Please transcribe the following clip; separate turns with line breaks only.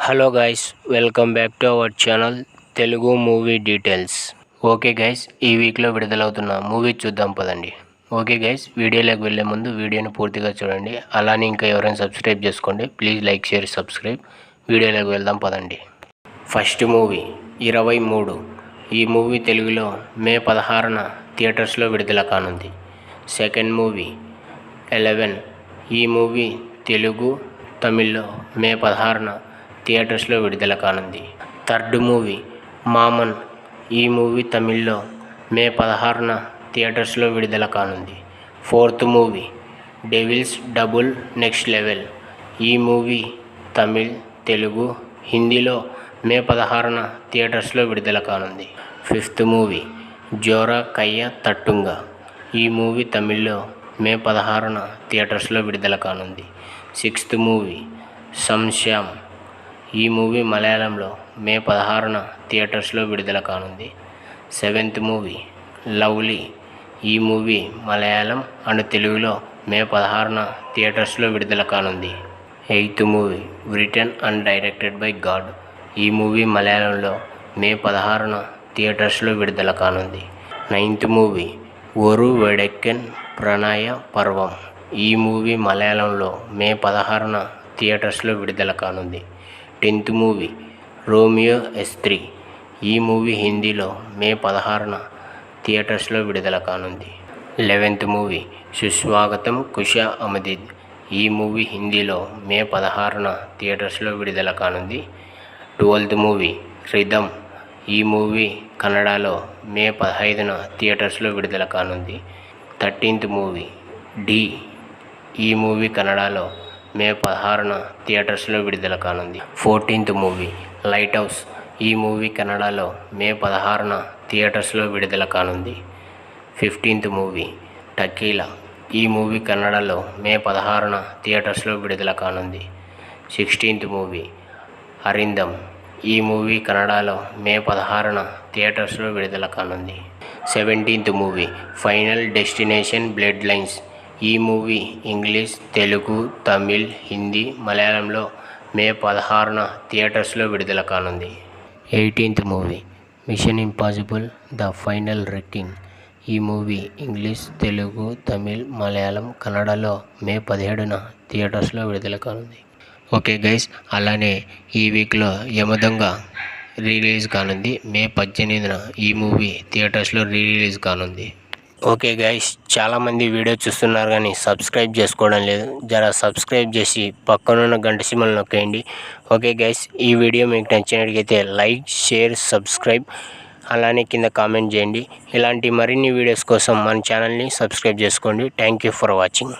Hello guys, welcome back to our channel Telugu movie details. Okay guys, ఈ వీక్లో విడుదలవుతున్న movie చూద్దాం పదండి. ఓకే గైస్, వీడియోలోకి వెళ్ళే ముందు వీడియోని పూర్తిగా చూడండి. అలానే ఇంకా ఎవరైనా సబ్స్క్రైబ్ చేసుకోండి. Please like, share, subscribe. వీడియోలోకి వెళ్దాం పదండి. First movie 23. ఈ మూవీ తెలుగులో మే 16న థియేటర్స్లో విడుదల కానుంది. Second movie 11. ఈ మూవీ తెలుగు, తమిళ్లో మే 16న థియేటర్స్లో విడుదల కానుంది. Third movie Maaman. ఈ మూవీ తమిళ్లో మే 16న థియేటర్స్లో విడుదల కానుంది. Fourth movie devils double next level. ఈ మూవీ తమిళ్, తెలుగు, హిందీలో మే 16న థియేటర్స్లో విడుదల కానుంది. ఫిఫ్త్ మూవీ జోరా కయ్య తట్టుంగా. ఈ మూవీ తమిళ్లో మే 16న థియేటర్స్లో విడుదల కానుంది. సిక్స్త్ మూవీ సంశ్యామ్. ఈ మూవీ మలయాళంలో మే 16న థియేటర్స్లో విడుదల కానుంది. Seventh movie lovely. ఈ మూవీ మలయాళం అండ్ తెలుగులో మే 16న థియేటర్స్లో విడుదల కానుంది. Eighth movie written and directed by God. ఈ మూవీ మలయాళంలో మే 16న థియేటర్స్లో విడుదల కానుంది. నైన్త్ మూవీ ఒరు వెడెక్కన్ ప్రణయ పర్వం. ఈ మూవీ మలయాళంలో మే 16న థియేటర్స్లో విడుదల కానుంది. 10th movie Romeo ఎస్3. ఈ మూవీ హిందీలో మే 16న థియేటర్స్లో విడుదల కానుంది. 11th మూవీ సుస్వాగతం కుషా అమదీద్. ఈ మూవీ హిందీలో మే 16న థియేటర్స్లో విడుదల కానుంది. 12th movie rhythm. ఈ మూవీ కన్నడలో మే 15న థియేటర్స్లో విడుదల కానుంది. 13th movie D. ఈ మూవీ కన్నడలో మే 16న థియేటర్స్లో విడుదల కానుంది. 14th movie light house. ఈ మూవీ కన్నడలో మే 16న థియేటర్స్లో విడుదల కానుంది. 15th movie tequila. ఈ మూవీ కన్నడలో మే 16న థియేటర్స్లో విడుదల కానుంది. 16th movie Arindam. ఈ మూవీ కన్నడలో మే 16న థియేటర్స్లో విడుదల కానుంది. 17th movie final destination blood lines. ఈ మూవీ ఇంగ్లీష్, తెలుగు, తమిళ్, హిందీ, మలయాళంలో మే 16న థియేటర్స్లో విడుదల కానుంది. 18th movie mission impossible the final reckoning. ఈ మూవీ ఇంగ్లీష్, తెలుగు, తమిళ్, మలయాళం, కన్నడలో మే 17న థియేటర్స్లో విడుదల కానుంది. ఓకే గైస్, అలానే ఈ వీక్లో యమదొంగ రిలీజ్ కానుంది. మే 18న ఈ మూవీ థియేటర్స్లో రిలీజ్ కానుంది. ఓకే గైస్, చాలామంది వీడియో చూస్తున్నారు కానీ సబ్స్క్రైబ్ చేసుకోవడం లేదు. జర సబ్స్క్రైబ్ చేసి పక్కనున్న గంట సింబల్ నొక్కేయండి. ఓకే గైస్, ఈ వీడియో మీకు నచ్చినట్లయితే లైక్, షేర్, సబ్స్క్రైబ్, అలానే కింద కామెంట్ చేయండి. ఇలాంటి మరిన్ని వీడియోస్ కోసం మన ఛానల్ని సబ్స్క్రైబ్ చేసుకోండి. Thank you for watching.